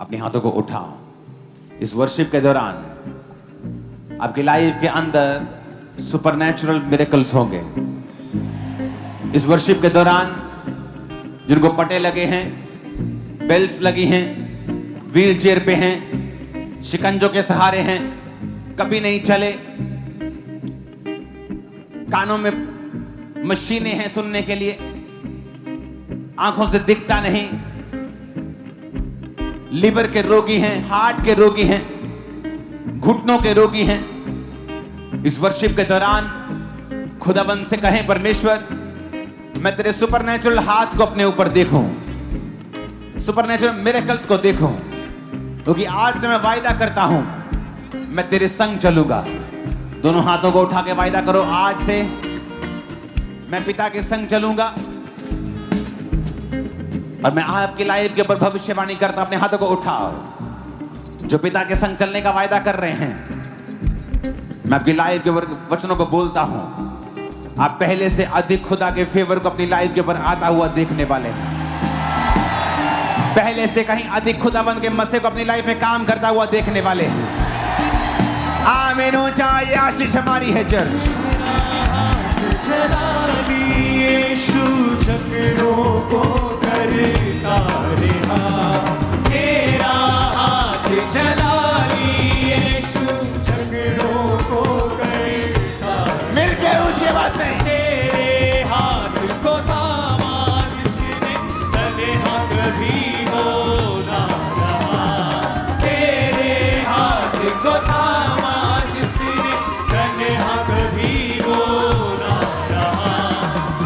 अपने हाथों को उठाओ। इस वर्शिप के दौरान आपकी लाइफ के अंदर सुपरनैचुरल मिरेकल्स होंगे। इस वर्शिप के दौरान जिनको पटे लगे हैं, बेल्ट्स लगी हैं, व्हील चेयर पे हैं, शिकंजों के सहारे हैं, कभी नहीं चले, कानों में मशीनें हैं सुनने के लिए, आंखों से दिखता नहीं, लिवर के रोगी हैं, हार्ट के रोगी हैं, घुटनों के रोगी हैं, इस वर्शिप के दौरान खुदाबंद से कहें, परमेश्वर मैं तेरे सुपरनैचुरल हाथ को अपने ऊपर देखूं, सुपरनैचुरल मिरेकल्स को देखूं, क्योंकि आज से मैं वायदा करता हूं मैं तेरे संग चलूंगा। दोनों हाथों को उठा के वायदा करो, आज से मैं पिता के संग चलूंगा और मैं आपकी लाइफ के ऊपर भविष्यवाणी करता। अपने हाथों को उठाओ जो पिता के संग चलने का वायदा कर रहे हैं। मैं आपकी लाइफ के ऊपर वचनों को बोलता हूं, आप पहले से अधिक खुदा के फेवर को अपनी लाइफ के ऊपर आता हुआ देखने वाले हैं। पहले से कहीं अधिक खुदाबंद के मसे को अपनी लाइफ में काम करता हुआ देखने वाले हैं। आमीन हो जाए, आशीष हमारी है चर्च। यीशु झगड़ों को करता रहा, तेरा हाथ चला यीशु झगड़ों को करता। मिलके ऊंची आवाज में तेरे हाथ को थामा जिसने तन्हा कभी हो ना रहा, तेरे हाथ को थामा जिसने तन्हा कभी हो ना रहा।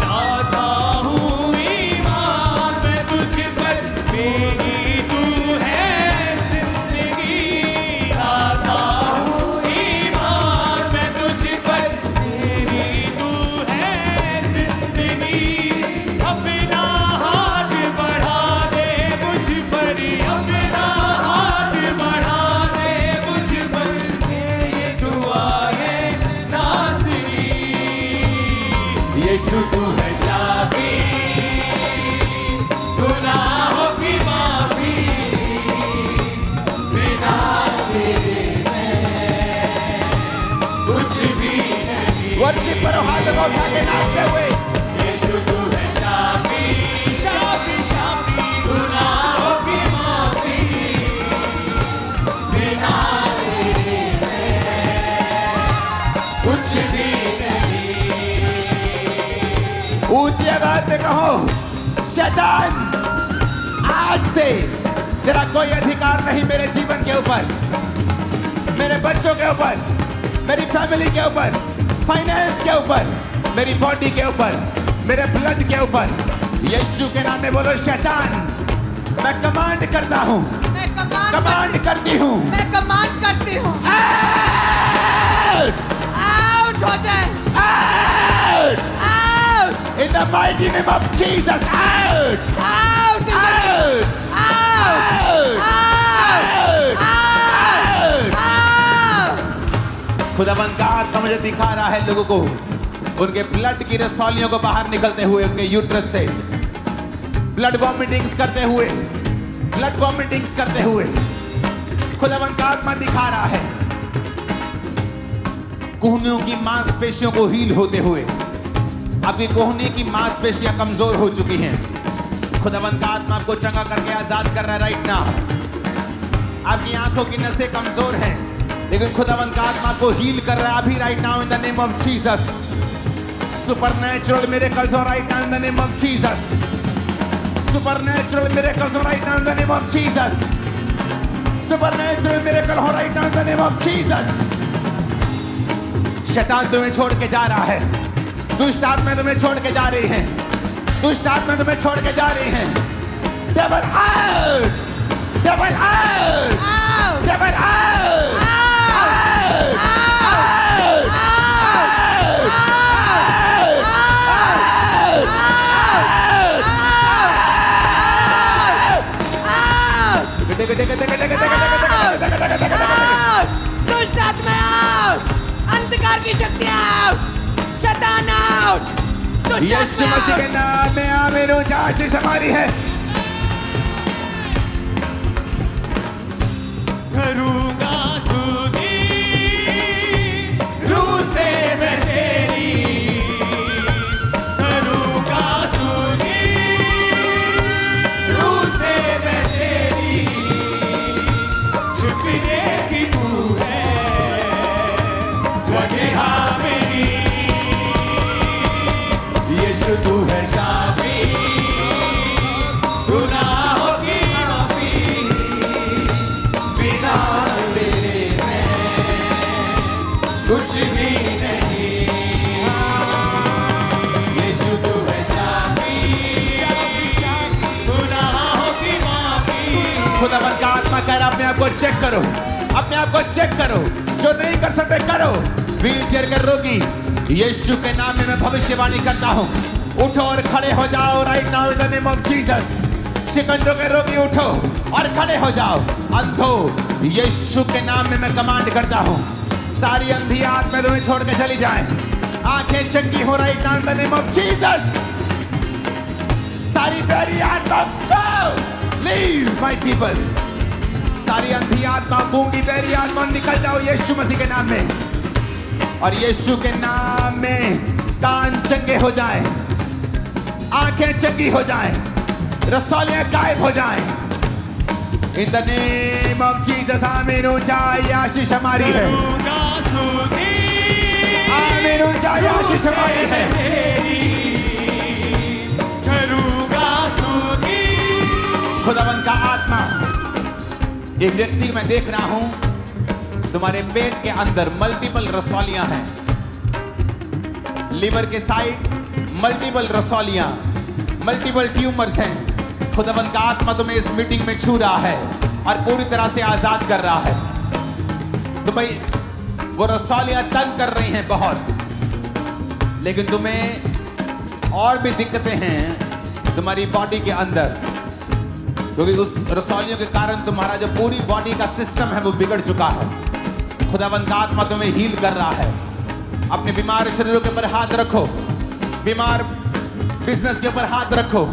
लाता हूँ ईमान मैं तुझ पर, मेरी तू है जिंदगी। लाता हूँ ईमान मैं तुझ पर, मेरी तू है जिंदगी। अपना हाथ बढ़ा दे मुझ पर, अपना हाथ बढ़ा दे मुझ पर, ये दुआ है नाज़री। यीशु तू है शाफी, गुनाहों की माफी, बिना तेरे मैं कुछ भी नहीं। वर्शिप करो, हाथों को उठा के नाचते हुए। यीशु तू है शाफी, शाफी, शाफी, गुनाहों की माफी, बिना तेरे मैं कुछ भी नहीं। ऊंची आवाज में कहो, शैतान आज से तेरा कोई अधिकार नहीं मेरे जीवन के ऊपर, मेरे बच्चों के ऊपर, मेरी फैमिली के ऊपर, फाइनेंस के ऊपर, मेरी बॉडी के ऊपर, मेरे ब्लड के ऊपर। यीशु के नाम में बोलो, शैतान मैं कमांड करता हूं, मैं कमांड करती हूं, मैं कमांड करती हूँ, आउट आउट हो जाए, out out, in the mighty name of Jesus, out out, out out, खुदाबंद का आत्मा मुझे दिखा रहा है लोगों को उनके ब्लड की रसौलियों को बाहर निकलते हुए, उनके यूट्रस से ब्लड वॉमिटिंग्स करते हुए, ब्लड वॉमिटिंग्स करते हुए खुदाबंद का आत्मा दिखा रहा है। कोहनियों की मांसपेशियों को हील होते हुए, आपकी कोहनी की मांसपेशियां कमजोर हो चुकी हैं, खुदाबंद का आत्मा आपको चंगा करके आजाद कर रहा है राइट नाउ। आपकी आंखों की नसें कमजोर हैं, लेकिन खुदावंद का आत्मा को हील कर रहा है अभी right now in the name of Jesus. Supernatural miracles हो right now in the name of Jesus. Supernatural miracles हो right now in the name of Jesus. Supernatural miracle हो right now in the name of Jesus. शैतान तुम्हें छोड़ के जा रहा है, दुष्ट आत्मा तुम्हें छोड़ के जा रही हैं, दुष्ट आत्मा तुम्हें छोड़ के जा रही हैं। Devil out, devil out, devil out, दुष्ट आत्मा आउट, अंधकार की शक्ति आउट, शैतान आउट, दुष्ट यीशु आत्मा मसीह के आउट। नाम में आमीन हो जाए। आशीष हमारी है। खुदावन का आत्मा कह रहा अपने आप को चेक करो, अपने आप को चेक करो, जो नहीं कर सकते करो। व्हील चेयर के रोगी, यीशु के नाम में मैं भविष्यवाणी करता हूँ, उठो और खड़े हो जाओ right now in the name of Jesus. शिकंजों के रोगी उठो और खड़े हो जाओ। अंधो, यीशु के नाम में मैं कमांड करता हूँ, सारी अंधी आत्मा तुम्हें छोड़ के चली जाए। आंखें चंगी हो right now in the name of Jesus. सारी बहरी आत्मा गो, लीव माय पीपल। सारी अंधी आत्मा, गूंगी बहरी आत्मा निकल जाओ यीशु मसीह के नाम में। और यीशु के नाम में कान चंगे हो जाए, आंखें चंगी हो जाए, रसौलियां गायब हो जाए। इन द नेम ऑफ जीसस। आमीन। ऊंचाई आशीष हमारी है, आमीन। ऊंचाई आशीष हमारी है। खुदावन का आत्मा, एक व्यक्ति मैं देख रहा हूं, तुम्हारे पेट के अंदर मल्टीपल रसौलियां हैं, लीवर के साइड मल्टीपल रसौलियां, मल्टीपल ट्यूमर्स हैं। खुदावन का आत्मा तुम्हें इस मीटिंग में छू रहा है और पूरी तरह से आजाद कर रहा है। तुम्हें वो रसौलियां तंग कर रही हैं बहुत, लेकिन तुम्हें और भी दिक्कतें हैं तुम्हारी बॉडी के अंदर, क्योंकि उस रसौलियों के कारण तुम्हारा जो पूरी बॉडी का सिस्टम है वो बिगड़ चुका है। खुदावन का आत्मा तुम्हें हील कर रहा है। अपने बीमार शरीरों के ऊपर हाथ रखो, बीमार बिजनेस के ऊपर हाथ रखो,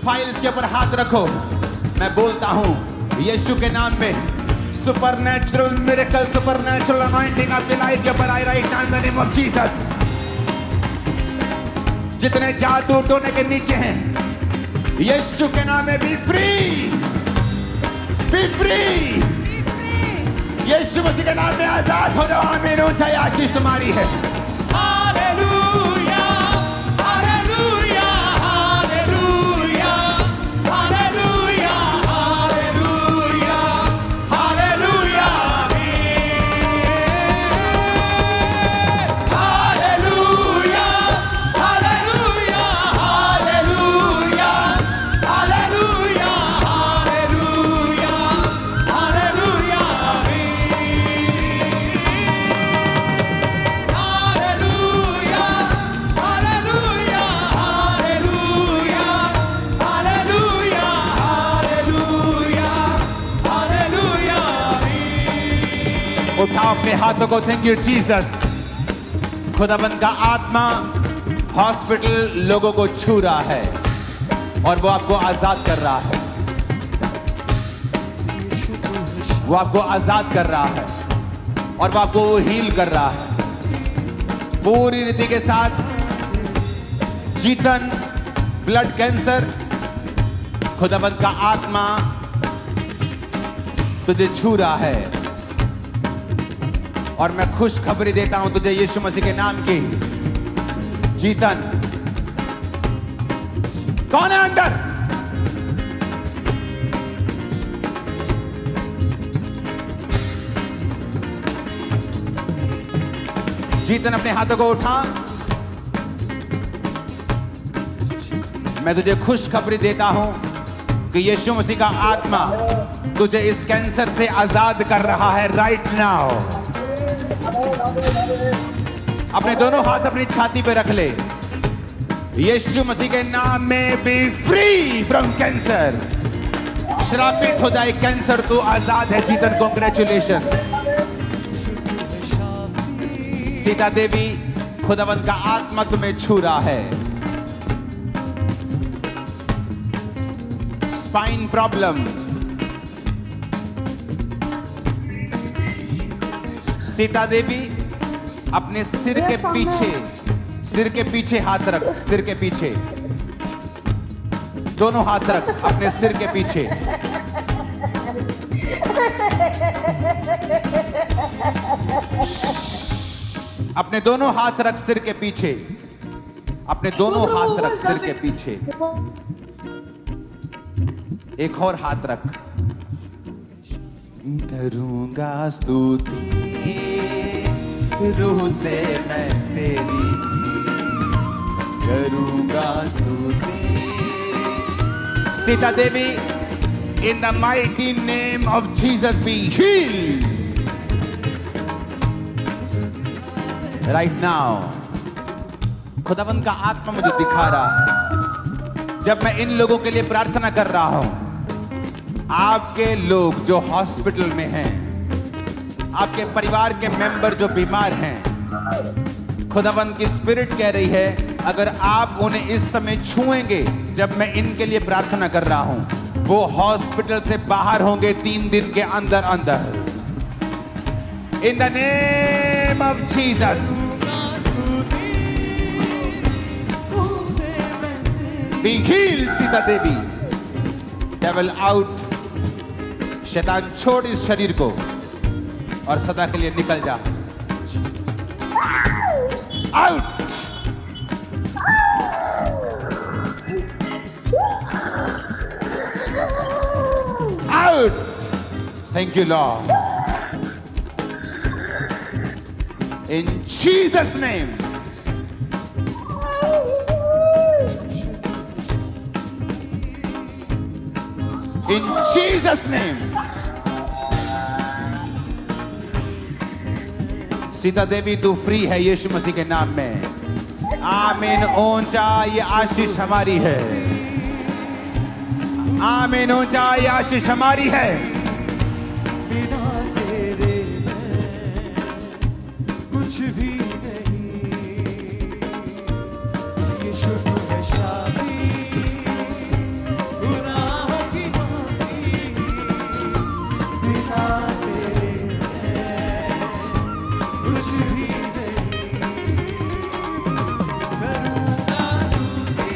फाइल्स के ऊपर हाथ रखो। मैं बोलता हूं यीशु के नाम में सुपरनैचुरल मिरेकल, सुपरनैचुरल अनॉइंटिंग आपकी लाइफ के ऊपर आई right now in the name of Jesus. जितने जादू टोने के नीचे हैं, यीशु के नाम में बी फ्री, बी फ्री। यीशु मसीह के नाम में आजाद हो जाओ। आमीन। ऊंचाई आशीष तुम्हारी है। Hallelujah, hallelujah, hallelujah, hallelujah, hallelujah, hallelujah, hallelujah, hallelujah, hallelujah, hallelujah, hallelujah, hallelujah, उठाओ अपने हाथों को। Thank you Jesus. खुदाबंद का आत्मा हॉस्पिटल लोगों को छू रहा है और वो आपको आजाद कर रहा है, वो आपको आजाद कर रहा है और वो आपको हील कर रहा है पूरी रीति के साथ। जीतन, ब्लड कैंसर, खुदाबंद का आत्मा तुझे छू रहा है और मैं खुशखबरी देता हूं तुझे यीशु मसीह के नाम की। जीतन, कौन है अंदर? जीतन अपने हाथों को उठा। मैं तुझे खुशखबरी देता हूं कि यीशु मसीह का आत्मा तुझे इस कैंसर से आजाद कर रहा है राइट नाउ। अपने दोनों हाथ अपनी छाती पे रख ले। यीशु मसीह के नाम में बी फ्री फ्रॉम कैंसर। श्रापित हो जाए कैंसर, तू आजाद है जीतन। कांग्रेचुलेशन। सीता देवी, खुदावंत का आत्मा तुम्हें छू रहा है। स्पाइन प्रॉब्लम, सीता देवी अपने सिर के पीछे, सिर के पीछे हाथ रख। सिर के पीछे दोनों हाथ रख अपने सिर के पीछे। अपने दोनों हाथ रख सिर के पीछे। अपने दोनों हाथ रख सिर के पीछे। एक और हाथ रख। करूंगा स्तुति रूह से मैं तेरी, करूंगा स्तुति। Sita Devi, In the mighty name of Jesus, be healed. Right now, खुदावंद का आत्मा मुझे दिखा रहा है, जब मैं इन लोगों के लिए प्रार्थना कर रहा हूं, आपके लोग जो हॉस्पिटल में हैं, आपके परिवार के मेंबर जो बीमार हैं, खुदावंद की स्पिरिट कह रही है, अगर आप उन्हें इस समय छुएंगे, जब मैं इनके लिए प्रार्थना कर रहा हूं, वो हॉस्पिटल से बाहर होंगे 3 दिन के अंदर अंदर। इन the name of Jesus, be healed Sita Devi. Devil out, शैतान छोड़ इस शरीर को और सदा के लिए निकल जा। Out. Out. Thank you, Lord. In Jesus' name. In Jesus' name. Sita Devi तू फ्री है यीशु मसीह के नाम में। आमीन। ऊंचा ये आशीष हमारी है। आमीन। ऊंचा ये आशीष हमारी है। बिना तेरे मैं कुछ भी नहीं। यीशु तू है शाफी, गुनाहों की माफी। बिना तेरे मैं कुछ भी नहीं। करूँगा स्तुति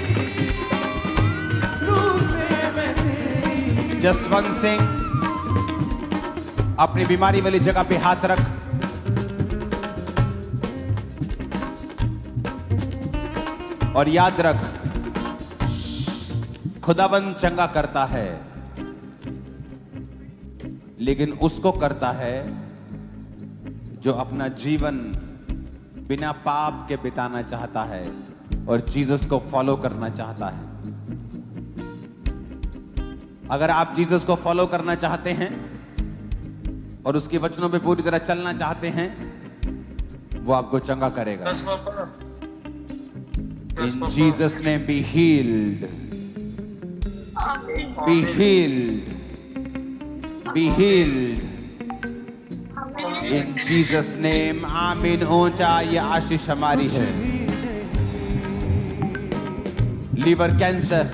रूह से मैं तेरी। जसवंत सिंह, अपनी बीमारी वाली जगह पे हाथ रख। और याद रख, खुदाबंद चंगा करता है, लेकिन उसको करता है जो अपना जीवन बिना पाप के बिताना चाहता है और जीसस को फॉलो करना चाहता है। अगर आप जीसस को फॉलो करना चाहते हैं और उसके वचनों पे पूरी तरह चलना चाहते हैं, वो आपको चंगा करेगा। In Jesus name be healed, be healed, be healed. In Jesus name. आमीन। ऊंचा ये आशीष हमारी है। Liver cancer,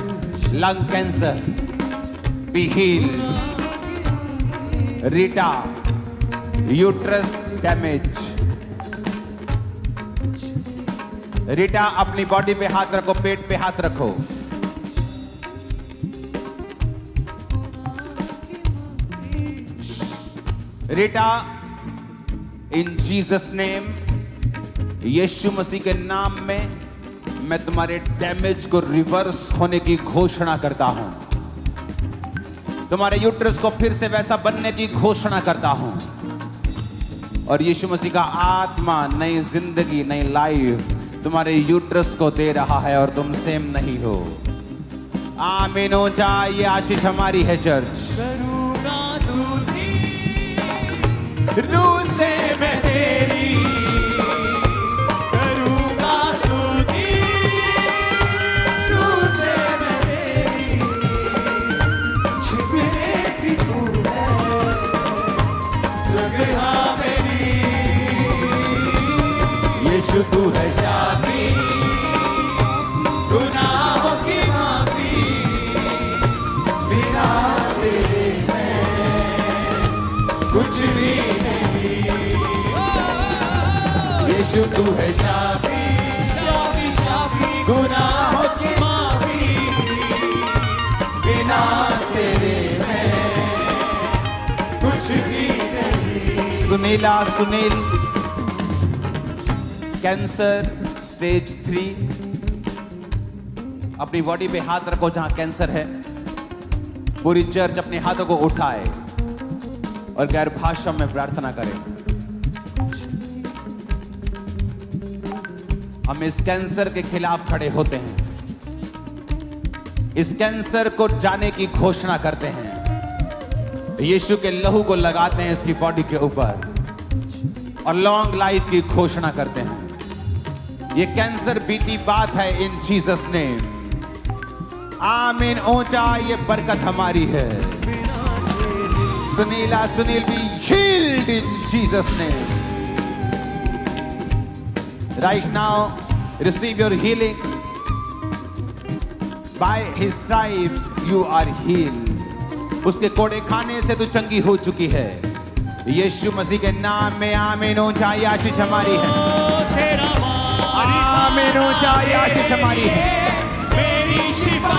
lung cancer, be healed. Rita, uterus damage. Rita, अपनी बॉडी पे हाथ रखो, पेट पे हाथ रखो। रीटा, इन जीसस नेम, यीशु मसीह के नाम में मैं तुम्हारे डैमेज को रिवर्स होने की घोषणा करता हूं। तुम्हारे यूट्रस को फिर से वैसा बनने की घोषणा करता हूं। और यीशु मसीह का आत्मा नई जिंदगी, नई लाइफ तुम्हारे यूट्रस को दे रहा है और तुम सेम नहीं हो। आमीन। ऊंचा ये आशीष हमारी है चर्च। करूँगा स्तुति रूह से मैं तेरी। करूँगा स्तुति रूह से मैं तेरी। छिपने भी तू है जगह मेरी। यीशु तू है शाफी, गुनाहों की माफी। बिना तेरे मैं कुछ भी नहीं। यीशु तू है शाफी, शाफी, शाफी, गुनाहों की माफी। बिना तेरे मैं कुछ भी नहीं। Sunila, Sunil, cancer stage 3। अपनी बॉडी पे हाथ रखो जहां कैंसर है। पूरी चर्च अपने हाथों को उठाए और गैर भाषा में प्रार्थना करें। हम इस कैंसर के खिलाफ खड़े होते हैं। इस कैंसर को जाने की घोषणा करते हैं। यीशु के लहू को लगाते हैं इसकी बॉडी के ऊपर और लॉन्ग लाइफ की घोषणा करते हैं। ये कैंसर बीती बात है इन जीसस नेम। आमीन। ऊंचा ये बरकत हमारी है। Sunil be healed in Jesus name. Right now receive your healing. By his stripes you are healed. उसके कोड़े खाने से तू चंगी हो चुकी है। यीशु मसीह के नाम में आमीन। ऊंचाई आशीष हमारी है। तेरा आमीन। ऊंचाई आशीष हमारी है। मेरी शिफा